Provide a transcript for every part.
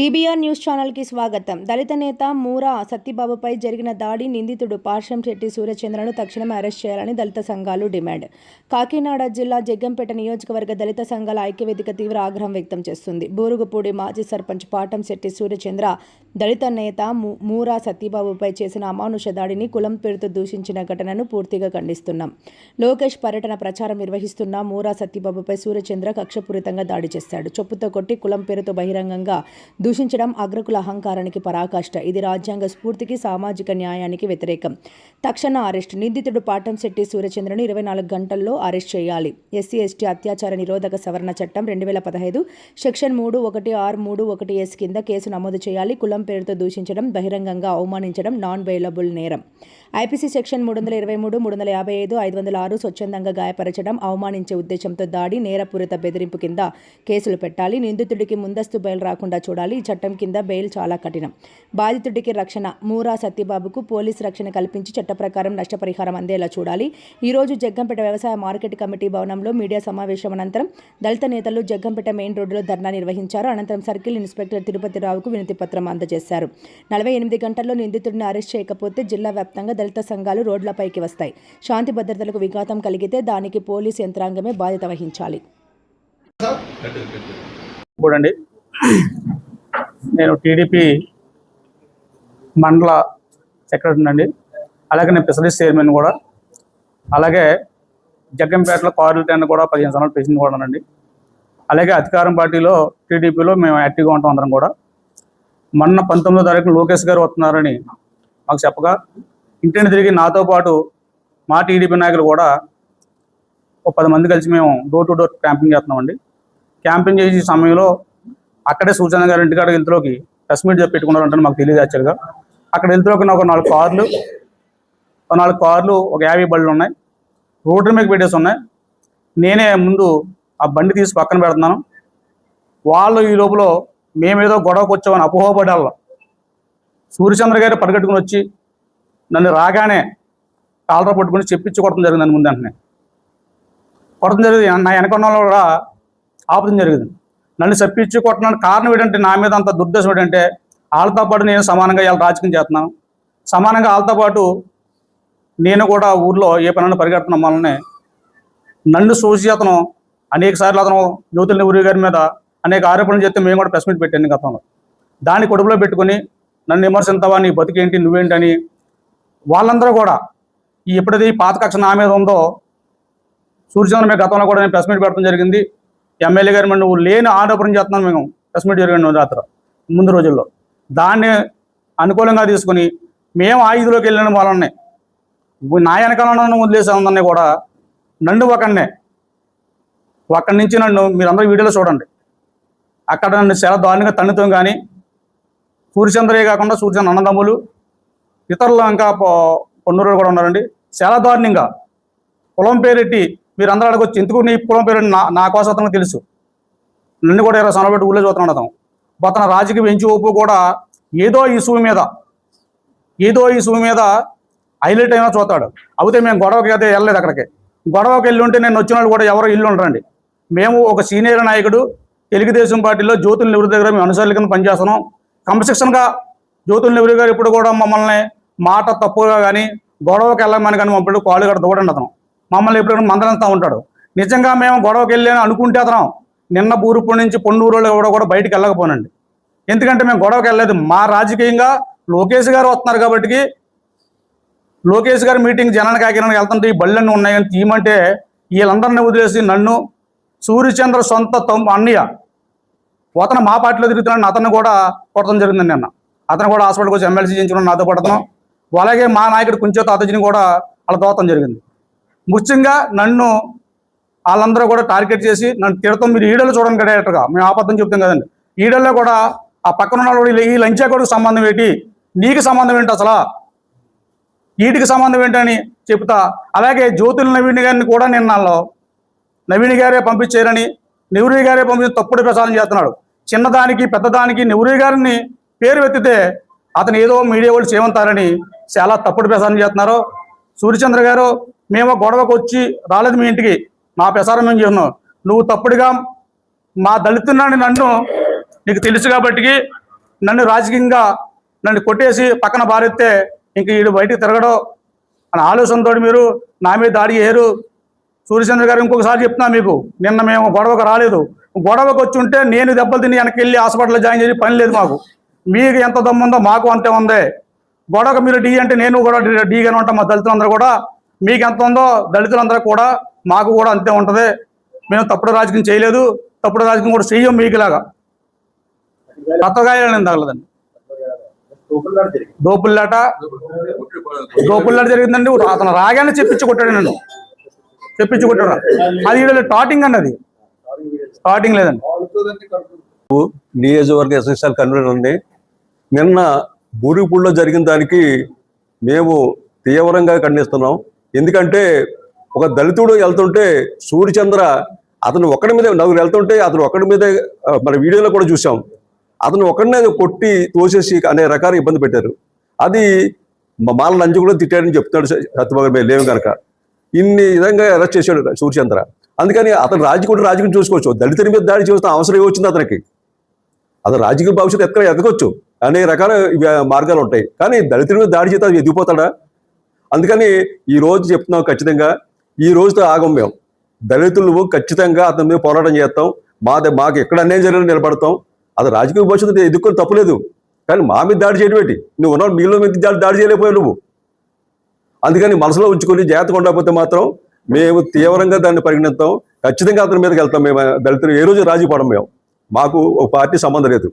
TBR news ఛానల్కి స్వాగతం. దళిత నేత మూరా సత్యబాబుపై జరిగిన దాడి నిందితుడు పార్శంశెట్టి సూర్యచంద్రను తక్షణమే అరెస్ట్ చేయాలని దళిత సంఘాలు డిమాండ్. కాకినాడ జిల్లా జగ్గంపేట నియోజకవర్గ దళిత సంఘాల ఐక్యవేదిక తీవ్ర ఆగ్రహం వ్యక్తం చేస్తుంది. బూరుగుపూడి మాజీ సర్పంచ్ పాటంశెట్టి సూర్యచంద్ర దళిత నేత మూరా సత్యబాబుపై చేసిన అమానుష దాడిని కులం పేరుతో దూషించిన ఘటనను పూర్తిగా ఖండిస్తున్నాం. లోకేష్ పర్యటన ప్రచారం నిర్వహిస్తున్న మూరా సత్యబాబుపై సూర్యచంద్ర కక్షపూరితంగా దాడి చేశాడు. చొప్పుతో కొట్టి కులం పేరుతో బహిరంగంగా దూషించడం అగ్రకుల అహంకారానికి పరాకాష్ట. ఇది రాజ్యాంగ స్ఫూర్తికి, సామాజిక న్యాయానికి వ్యతిరేకం. తక్షణ అరెస్ట్. నిందితుడు పాటంశెట్టి సూర్యచంద్రను 24 గంటల్లో అరెస్ట్ చేయాలి. ఎస్సీ ఎస్టీ అత్యాచార నిరోధక సవరణ చట్టం 2015 సెక్షన్ 3(1)(r)(3)(1)(s) కింద కేసు నమోదు చేయాలి. కులం పేరుతో దూషించడం, బహిరంగంగా అవమానించడం నాన్ బెయిలబుల్ నేరం. ఐపీసీ సెక్షన్ 323, 355, 506 స్వచ్ఛందంగా గాయపరచడం, అవమానించే ఉద్దేశంతో దాడి, నేరపూరిత బెదిరింపు కింద కేసులు పెట్టాలి. నిందితుడికి ముందస్తు బెయిల్ రాకుండా చూడాలి. ఈ చట్టం కింద బెయిల్ చాలా కఠినం. బాధితుడికి రక్షణ. మూరా సత్యబాబుకు పోలీస్ రక్షణ కల్పించి చట్ట ప్రకారం నష్టపరిహారం అందేలా చూడాలి. ఈరోజు జగ్గంపేట వ్యవసాయ మార్కెట్ కమిటీ భవనంలో మీడియా సమావేశం అనంతరం దళిత నేతలు జగ్గంపేట మెయిన్ రోడ్డులో ధర్నా నిర్వహించారు. అనంతరం సర్కిల్ ఇన్స్పెక్టర్ తిరుపతిరావుకు వినతి పత్రం అందజేశారు. 48 గంటల్లో నిందితుడిని అరెస్ట్ చేయకపోతే జిల్లా వ్యాప్తంగా దళిత సంఘాలు రోడ్లపైకి వస్తాయి. శాంతి భద్రతలకు విఘాతం కలిగితే దానికి పోలీస్ యంత్రాంగమే బాధ్యత వహించాలి. నేను టీడీపీ మండల సెక్రటరీ అండి. అలాగే నేను స్పెషలిస్ట్ చైర్మన్ కూడా. అలాగే జగ్గంపేటలో కార్లు టెన్ కూడా 15 సంవత్సరాలు ప్రెసిడెంట్ కూడా అండి. అలాగే అధికారం పార్టీలో టీడీపీలో మేము యాక్టివ్గా ఉంటాం అందరం కూడా. మొన్న 19వ తారీఖున లోకేష్ గారు వస్తున్నారని మాకు చెప్పగా ఇంటిని తిరిగి నాతో పాటు మా టీడీపీ నాయకులు కూడా ఒక 10 మంది కలిసి మేము డోర్ టు డోర్ క్యాంపింగ్ చేస్తున్నామండి. క్యాంపింగ్ చేసే సమయంలో అక్కడే సూచన గారు ఇంటికాడ వెళ్తులోకి ప్రెస్ మీట్ పెట్టుకున్నారంటే మాకు తెలియదు. యాక్చువల్గా అక్కడ వెళ్తులోకి నాకు 4 కార్లు ఒక 50 బళ్ళు ఉన్నాయి, రోడ్డు మీద పెట్టేసి ఉన్నాయి. నేనే ముందు ఆ బండి తీసి పక్కన పెడుతున్నాను. వాళ్ళు ఈ లోపల మేమేదో గొడవకు వచ్చామని అపోహపడాల సూర్యచంద్ర గారు పరిగెట్టుకుని వచ్చి నన్ను రాగానే కాలర పట్టుకుని చెప్పించి కొట్టడం జరిగింది. నన్ను ముందు వెంటనే కొట్టడం జరిగింది. నా వెనకొన్న వాళ్ళు కూడా ఆపడం జరిగింది. నన్ను చెప్పించి కొట్టడానికి కారణం ఏంటంటే నా మీద అంత దుర్దేశం ఏంటంటే వాళ్ళతో పాటు నేను సమానంగా ఇలా రాజకీయం చేస్తున్నాను. సమానంగా వాళ్ళతో పాటు నేను కూడా ఊర్లో ఏ పనైనా పరిగెడుతున్న వల్లనే నన్ను చూసి అతను అనేక సార్లు అతను జ్యోతుల నెహ్రూ గారి మీద అనేక ఆరోపణలు చేస్తే మేము కూడా ప్రెస్ మీట్ పెట్టాను గతంలో. దాన్ని కొడుపులో పెట్టుకుని నన్ను విమర్శించవా, నీ బతికేంటి, నువ్వేంటని వాళ్ళందరూ కూడా ఎప్పుడైతే ఈ పాత కక్ష నా మీద ఉందో సూర్యచంద్ర మీద గతంలో కూడా నేను ప్రెస్ మీట్ పెట్టడం జరిగింది. ఎమ్మెల్యే గారి మీద నువ్వు లేని ఆరోపణ చేస్తున్నాను మేము ప్రెస్ మీట్ జరిగిన రాత్రి ముందు రోజుల్లో. దాన్ని అనుకూలంగా తీసుకుని మేము ఆ ఇదిలోకి వెళ్ళిన వాళ్ళని నా వెనకాలను వదిలేసే ఉందన్నీ కూడా నన్ను ఒక్కడి నుంచి నన్ను మీరందరూ వీడియోలో చూడండి. అక్కడ నన్ను చాలా దారుణంగా తన్నుతాం. కానీ సూర్యచంద్రే కాకుండా సూర్యచంద్ర అన్నదమ్ములు ఇతరులు ఇంకా పొన్నూరు కూడా ఉన్నారండి. చాలా దారుణంగా కులం పేరెట్టి మీరందరూ అడగొచ్చు ఎందుకు నీ కులం పేరు నా కోసం అతనికి తెలుసు. నన్ను కూడా 20 సంవత్సరాలు పెట్టి ఊళ్ళో చూస్తున్నాడు అతను. అతను రాజకీయ వెంచి ఊపు కూడా ఏదో ఇష్యూ మీద హైలైట్ అయినా చూస్తాడు. అయితే మేము గొడవకి అయితే వెళ్ళలేదు. అక్కడికి గొడవకి వెళ్ళి ఉంటే నేను వచ్చిన వాళ్ళు కూడా ఎవరో ఇల్లు ఉండరండి. మేము ఒక సీనియర్ నాయకుడు తెలుగుదేశం పార్టీలో జ్యోతుల నెహ్రూ దగ్గర మేము అనుసరుల కింద పనిచేస్తున్నాం. క్రమశిక్షణగా జ్యోతుల నెహ్రూ గారు ఇప్పుడు కూడా మమ్మల్ని మాట తప్పుగా కానీ గొడవకి వెళ్ళమని కానీ మమ్మల్ని కాళ్ళు గడ దూడండి. అతను మమ్మల్ని ఎప్పుడైనా మందలిస్తూ ఉంటాడు. నిజంగా మేము గొడవకి వెళ్ళాను అనుకుంటే అతను నిన్న బూరుపూడి నుంచి పొన్నూరులో కూడా బయటికి వెళ్ళకపోనండి. ఎందుకంటే మేము గొడవకి వెళ్ళలేదు. మా రాజకీయంగా లోకేష్ గారు వస్తున్నారు కాబట్టి లోకేష్ గారి మీటింగ్ జనాన్ని కాకినాడకి వెళ్తుంటే ఈ బళ్ళన్నీ ఉన్నాయని తీయమంటే వీళ్ళందరినీ వదిలేసి నన్ను సూర్యచంద్ర సొంత అన్నయ్య అతను మా పార్టీలో తిరుగుతున్నాడు. అతను కూడా కొట్టడం జరిగిందండి. నిన్న అతను కూడా హాస్పిటల్కి వచ్చి ఎమ్మెల్సీ చేయించుకున్నాను, నాతో కొడతాం. అలాగే మా నాయకుడు కొంచెం తాతజిని కూడా అలా దోతం జరిగింది. ముఖ్యంగా నన్ను వాళ్ళందరూ కూడా టార్గెట్ చేసి నన్ను తిడతాం. మీరు ఈడల్లో చూడండి డైరెక్ట్గా మేము ఆపద్దం చెప్తాం కదండి. ఈడల్లో కూడా ఆ పక్కన ఉన్న ఈ లంచా కొడుకు సంబంధం ఏంటి, నీకు సంబంధం ఏంటి, అసలు వీటికి సంబంధం ఏంటని చెప్తా. అలాగే జ్యోతుల నవీన్ గారిని కూడా నిన్నలో నవీన్ గారే పంపించారని నెహ్రూ గారే పంపించి తప్పుడు ప్రచారం చేస్తున్నాడు. చిన్నదానికి పెద్దదానికి నెహ్రూ గారిని పేరు ఎత్తితే అతను ఏదో మీడియా వాళ్ళు చేయమంటారని చాలా తప్పుడు ప్రచారం చేస్తున్నారు. సూర్యచంద్ర గారు మేము గొడవకు వచ్చి రాలేదు మీ ఇంటికి, మా ప్రసారం మేము చేస్తున్నాం. నువ్వు తప్పుడుగా మా దళితున్నాన్ని నన్ను నీకు తెలుసు కాబట్టి నన్ను రాజకీయంగా నన్ను కొట్టేసి పక్కన బారెత్తే ఇంక వీడు బయటికి తిరగడం అని ఆలోచనతో మీరు నా మీద దాడి చేయరు. సూర్యచంద్ర గారు ఇంకొకసారి చెప్తున్నా మీకు, నిన్న మేము గొడవకు రాలేదు. గొడవకు వచ్చి ఉంటే నేను దెబ్బలు తిని వెనక్కి వెళ్ళి హాస్పిటల్లో జాయిన్ చేసి పని లేదు మాకు. మీకు ఎంత దమ్ము ఉందో మాకు అంతే ఉంది. గొడవకు మీరు డి అంటే నేను కూడా డీగానే ఉంటాం. మా దళితులందరూ కూడా మీకు ఎంత ఉందో దళితులందరూ కూడా మాకు కూడా అంతే ఉంటుంది. మేము తప్పుడు రాజకీయం చేయలేదు, తప్పుడు రాజకీయం కూడా చెయ్యం. మీకులాగా కొత్తగాయలని తగలదండి. దోపుల్లాట జరిగిందండి. అతను రాగానే చెప్పించి కొట్టాడు, నన్ను చెప్పించి కొట్టాడు. అది స్టార్టింగ్ అండి, అది స్టార్టింగ్ లేదండి. నియోజకవర్గ ఎస్ఎస్ఎల్ కన్వీనర్ ఉంది. నిన్న బూరుగుపూడిలో జరిగిన దానికి మేము తీవ్రంగా ఖండిస్తున్నాం. ఎందుకంటే ఒక దళితుడు వెళ్తుంటే సూర్యచంద్ర అతను ఒక్కడి మీద నలుగురు వెళ్తుంటే అతను ఒక్కడి మీద మన వీడియోలో కూడా చూసాం. అతను ఒక్కడినే కొట్టి తోసేసి అనేక రకాల ఇబ్బంది పెట్టారు. అది మాల నంజు కూడా తిట్టాడని చెప్తున్నాడు సత్యబాబు మేము లేవు కనుక ఇన్ని విధంగా అరెస్ట్ చేశాడు సూర్యచంద్ర. అందుకని అతను రాజకీయం చూసుకోవచ్చు. దళితుల మీద దాడి చేసిన అవసరం ఏమొచ్చింది అతనికి? అతను రాజకీయ భవిష్యత్తు ఎదగొచ్చు, అనేక రకాల మార్గాలు ఉంటాయి. కానీ దళితుల మీద దాడి చేస్తే ఎదిగిపోతాడా? అందుకని ఈ రోజు చెప్తున్నాం, ఖచ్చితంగా ఈ రోజుతో ఆగం. మేము దళితులు ఖచ్చితంగా అతని మీద పోరాటం చేస్తాం. మాకు ఎక్కడ అన్యాయం జరిగిన నిలబడతాం. అది రాజకీయ భవిష్యత్తు ఎదుర్కొని తప్పులేదు. కానీ మా మీద దాడి చేయడం ఏంటి? నువ్వు ఉన్నావు, మీలో మీద దాడి చేయలేకపోయావు నువ్వు. అందుకని మనసులో ఉంచుకొని జాగ్రత్తగా ఉండకపోతే మాత్రం మేము తీవ్రంగా దాన్ని పరిగణిస్తాం. ఖచ్చితంగా అతని మీదకి వెళ్తాం. మేము దళితులు ఏ రోజు రాజీ పడం. మేము మాకు ఒక పార్టీ సంబంధం లేదు.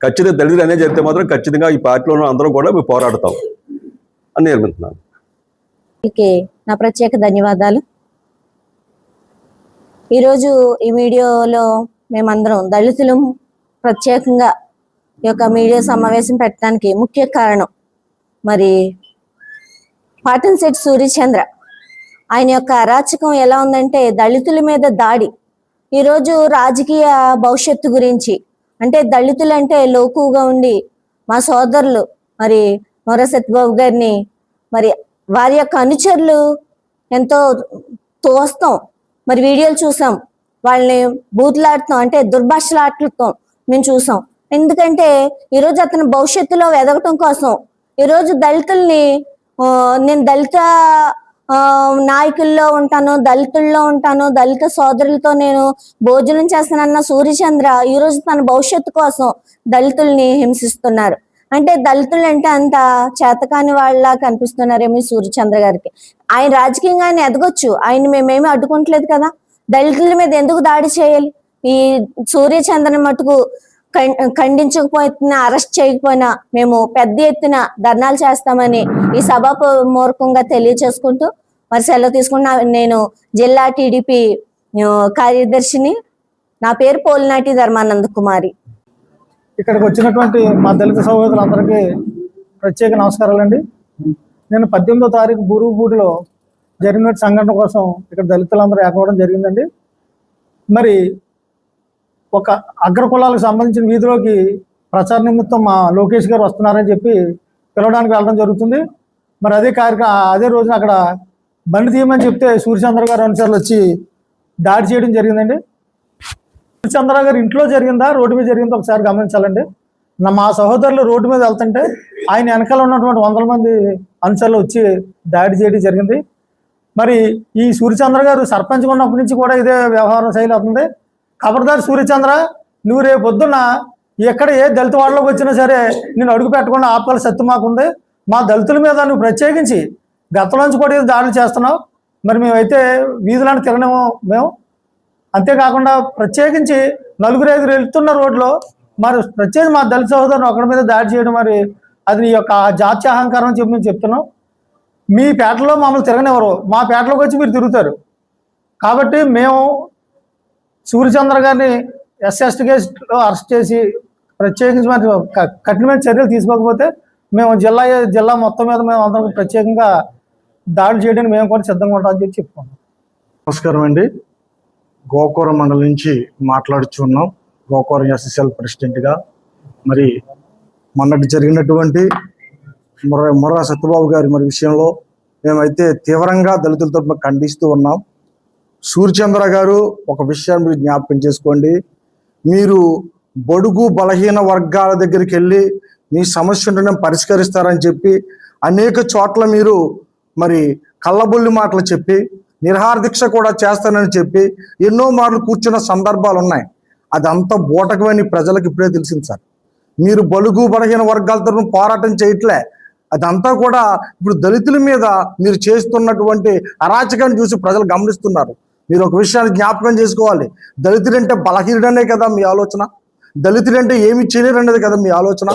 ఖచ్చితంగా దళితులు అనేది జరిగితే మాత్రం ఖచ్చితంగా ఈ పార్టీలో ఉన్న అందరం కూడా మేము పోరాడతాం అని నిర్మిస్తున్నాను. నా ప్రత్యేక ధన్యవాదాలు. ఈరోజు ఈ వీడియోలో మేమందరం దళితులు ప్రత్యేకంగా ఈ యొక్క మీడియా సమావేశం పెట్టడానికి ముఖ్య కారణం మరి పాటంశెట్టి సూర్యచంద్ర ఆయన యొక్క అరాచకం ఎలా ఉందంటే దళితుల మీద దాడి. ఈరోజు రాజకీయ భవిష్యత్తు గురించి అంటే దళితులు అంటే లోకుగా ఉండి మా సోదరులు మరి మొర్రా సత్యబాబు గారిని మరి వారి యొక్క అనుచరులు ఎంతో తోస్తాం. మరి వీడియోలు చూసాం, వాళ్ళని బూతులాడుతాం అంటే దుర్భాషలాడుతాం మేము చూసాం. ఎందుకంటే ఈరోజు అతని భవిష్యత్తులో ఎదగటం కోసం ఈరోజు దళితుల్ని నేను దళిత నాయకుల్లో ఉంటాను, దళితుల్లో ఉంటాను, దళిత సోదరులతో నేను భోజనం చేస్తానన్న సూర్యచంద్ర ఈరోజు తన భవిష్యత్తు కోసం దళితుల్ని హింసిస్తున్నారు. అంటే దళితులు అంటే అంత చేతకాని వాళ్ళ కనిపిస్తున్నారేమో సూర్యచంద్ర గారికి. ఆయన రాజకీయంగా ఆయన ఎదగొచ్చు, ఆయన మేమేమి అడ్డుకుంటలేదు కదా. దళితుల మీద ఎందుకు దాడి చేయాలి? ఈ సూర్యచంద్రని మటుకు ఖండించకపోయినా అరెస్ట్ చేయకపోయినా మేము పెద్ద ఎత్తున ధర్నాలు చేస్తామని ఈ సభాపూర్వకంగా తెలియచేసుకుంటూ మరి సెలవు తీసుకుంటున్నా. నేను జిల్లా టీడీపీ కార్యదర్శిని. నా పేరు పోలినాటి ధర్మానంద కుమారి. ఇక్కడికి వచ్చినటువంటి మా దళిత సహోదరులందరికీ ప్రత్యేక నమస్కారాలండి. నేను 18వ తారీఖు బూరుగుపూడిలో జరిగిన సంఘటన కోసం ఇక్కడ దళితులందరూ ఏకవడం జరిగిందండి. మరి ఒక అగ్రకులాలకు సంబంధించిన వీధిలోకి ప్రచార నిమిత్తం మా లోకేష్ గారు వస్తున్నారని చెప్పి పిలవడానికి వెళ్ళడం జరుగుతుంది. మరి అదే రోజున అక్కడ బండి తీయమని చెప్తే సూర్యచంద్ర గారు అనుచరులు వచ్చి దాడి చేయడం జరిగిందండి. సూర్యచంద్ర గారు ఇంట్లో జరిగిందా రోడ్డు మీద జరిగిందో ఒకసారి గమనించాలండి. మా సహోదరులు రోడ్డు మీద వెళ్తుంటే ఆయన వెనకాల ఉన్నటువంటి 100 మంది అనుచరులు వచ్చి దాడి చేయడం జరిగింది. మరి ఈ సూర్యచంద్ర గారు సర్పంచ్గా ఉన్నప్పటి నుంచి కూడా ఇదే వ్యవహారం శైలి అవుతుంది. ఖబర్దార్ సూర్యచంద్ర, నువ్వు రేపు పొద్దున్న ఎక్కడ ఏ దళిత వాళ్ళలోకి వచ్చినా సరే నేను అడుగు పెట్టకుండా ఆపగల శక్తి మాకుంది. మా దళితుల మీద నువ్వు ప్రత్యేకించి గతంలోంచి కూడా దాడులు చేస్తున్నావు. మరి మేమైతే వీధులను తిరగనేమో మేము. అంతేకాకుండా ప్రత్యేకించి 4-5 వెళ్తున్న రోడ్లో మరి ప్రత్యేకించి మా దళిత సహోదరుని ఒకరి మీద దాడి చేయడం మరి అది నీ యొక్క జాత్య అహంకారం అని చెప్పి మేము చెప్తున్నాం. మీ పేటలో మమ్మల్ని తిరగనివ్వరు, మా పేటలోకి వచ్చి మీరు తిరుగుతారు. కాబట్టి మేము సూర్యచంద్ర గారిని ఎస్ఎస్టీ కేసులో అరెస్ట్ చేసి ప్రత్యేకించి మరి కఠినమైన చర్యలు తీసుకోకపోతే మేము జిల్లా మొత్తం మీద మేము అందరం ప్రత్యేకంగా దాడి చేయడానికి మేము కూడా సిద్ధంగా ఉంటామని చెప్పి చెప్పుకున్నాం. నమస్కారం అండి. గోకవరం మండలం నుంచి మాట్లాడుచున్నాం. గోకవరం ఎస్ఎస్ఎల్ ప్రెసిడెంట్గా. మరి మొన్నటి జరిగినటువంటి మొర్రా సత్యబాబు గారి మరి విషయంలో మేమైతే తీవ్రంగా దళితులతో ఖండిస్తూ ఉన్నాం. సూర్యచంద్ర గారు ఒక విషయాన్ని మీరు జ్ఞాపకం చేసుకోండి. మీరు బడుగు బలహీన వర్గాల దగ్గరికి వెళ్ళి మీ సమస్యను పరిష్కరిస్తారని చెప్పి అనేక చోట్ల మీరు మరి కళ్ళబొల్లి మాటలు చెప్పి నిర్హార దీక్ష కూడా చేస్తానని చెప్పి ఎన్నో మార్లు కూర్చున్న సందర్భాలు ఉన్నాయి. అదంతా బూటకమని ప్రజలకు ఇప్పుడే తెలిసింది సార్. మీరు బలుగు బలహీన వర్గాలతో పోరాటం చేయట్లే. అదంతా కూడా ఇప్పుడు దళితుల మీద మీరు చేస్తున్నటువంటి అరాచకాన్ని చూసి ప్రజలు గమనిస్తున్నారు. మీరు ఒక విషయాన్ని జ్ఞాపకం చేసుకోవాలి. దళితుడంటే బలహీనుడనే కదా మీ ఆలోచన, దళితుడంటే ఏమి చేయలేరనేది కదా మీ ఆలోచన.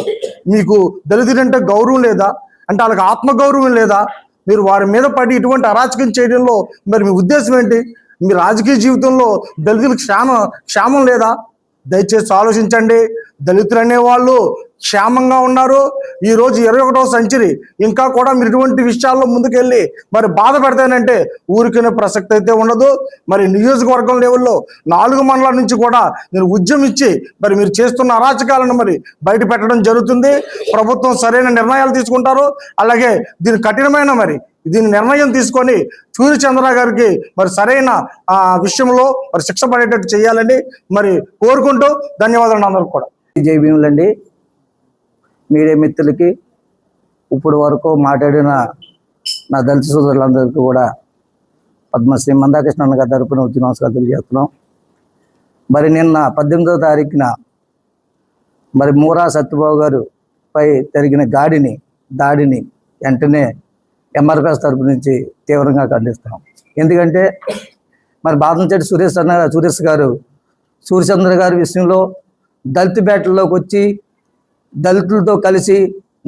మీకు దళితుడంటే గౌరవం లేదా, అంటే వాళ్ళకి ఆత్మగౌరవం లేదా? మీరు వారి మీద పడి ఇటువంటి అరాచకం చేయడంలో మరి మీ ఉద్దేశం ఏంటి? మీ రాజకీయ జీవితంలో దళితులకు క్షేమం లేదా? దయచేసి ఆలోచించండి. దళితులు అనేవాళ్ళు క్షేమంగా ఉన్నారు. ఈరోజు 21వ సెంచరీ ఇంకా కూడా మీరు ఇటువంటి విషయాల్లో ముందుకెళ్ళి మరి బాధ పెడతానంటే ఊరికనే ప్రసక్తి అయితే ఉండదు. మరి నియోజకవర్గం లెవెల్లో 4 మండలాల నుంచి కూడా నేను ఉద్యమించి మరి మీరు చేస్తున్న అరాచకాలను మరి బయట పెట్టడం జరుగుతుంది. ప్రభుత్వం సరైన నిర్ణయాలు తీసుకుంటారు. అలాగే దీని కఠినమైన మరి దీని నిర్ణయం తీసుకొని సూర్యచంద్ర గారికి మరి సరైన విషయంలో మరి శిక్ష పడేటట్టు చేయాలని మరి కోరుకుంటూ ధన్యవాదాలు అందరికి కూడా. జై భీములండి. మీడియా మిత్రులకి ఇప్పుడు వరకు మాట్లాడిన నా దళిత సోదరులందరికీ కూడా పద్మశ్రీ మందాకృష్ణ గారి తరపున వచ్చి నమస్కారం తెలియజేస్తున్నాం. మరి నిన్న 18వ తారీఖున మరి మూరా సత్యబాబు గారు పై జరిగిన దాడిని వెంటనే ఎంఆర్పిఎస్ తరపు నుంచి తీవ్రంగా ఖండిస్తున్నాం. ఎందుకంటే మరి బాదంచెట్టి సురేష్ గారు సూర్యచంద్ర గారి విషయంలో దళిత బేటల్లోకి వచ్చి దళితులతో కలిసి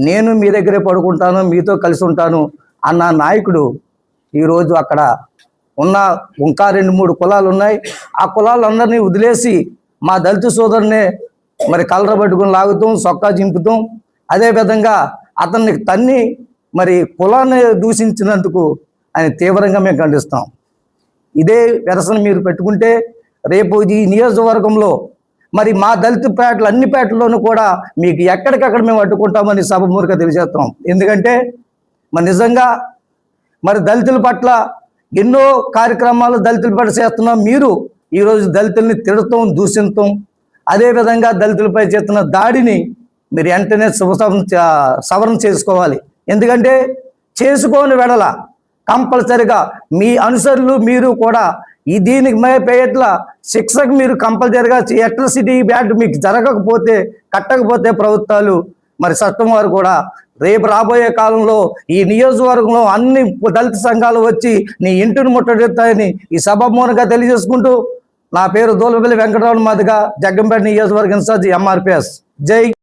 నేను మీ దగ్గరే పడుకుంటాను, మీతో కలిసి ఉంటాను అన్న నాయకుడు ఈరోజు అక్కడ ఉన్న ఇంకా 2-3 కులాలు ఉన్నాయి. ఆ కులాలందరినీ వదిలేసి మా దళిత సోదరునే మరి కలర పట్టుకుని లాగుతాం, సొక్కా చింపుతాం. అదేవిధంగా అతన్ని తన్ని మరి కులాన్ని దూషించినందుకు ఆయన తీవ్రంగా మేము ఖండిస్తాం. ఇదే వెరసన మీరు పెట్టుకుంటే రేపు ఈ నియోజకవర్గంలో మరి మా దళిత పేటలు అన్ని పేటల్లోనూ కూడా మీకు ఎక్కడికక్కడ మేము అడ్డుకుంటామని సభమూరిగా తెలియజేస్తాం. ఎందుకంటే మరి నిజంగా మరి దళితుల పట్ల ఎన్నో కార్యక్రమాలు దళితుల పట్ల చేస్తున్నాం. మీరు ఈరోజు దళితుల్ని తిడతాం, దూషించడం, అదేవిధంగా దళితులపై చేస్తున్న దాడిని మీరు వెంటనే సవరణ చేసుకోవాలి. ఎందుకంటే చేసుకోని వెడల కంపల్సరిగా మీ అనుసరులు మీరు కూడా దీనికి పేట్ల శిక్షకు మీరు కంపల్సరిగా ఎలక్ట్రిసిటీ బ్యాట్ మీకు జరగకపోతే కట్టకపోతే ప్రభుత్వాలు మరి చట్టం వారు కూడా రేపు రాబోయే కాలంలో ఈ నియోజకవర్గంలో అన్ని దళిత సంఘాలు వచ్చి నీ ఇంటిని ముట్టడిస్తాయని ఈ సభ మూలంగా తెలియజేసుకుంటూ నా పేరు దూలపల్లి వెంకటరావు మాదిగా జగ్గంపేట నియోజకవర్గ ఇన్ఛార్జి ఎంఆర్పిఎస్. జై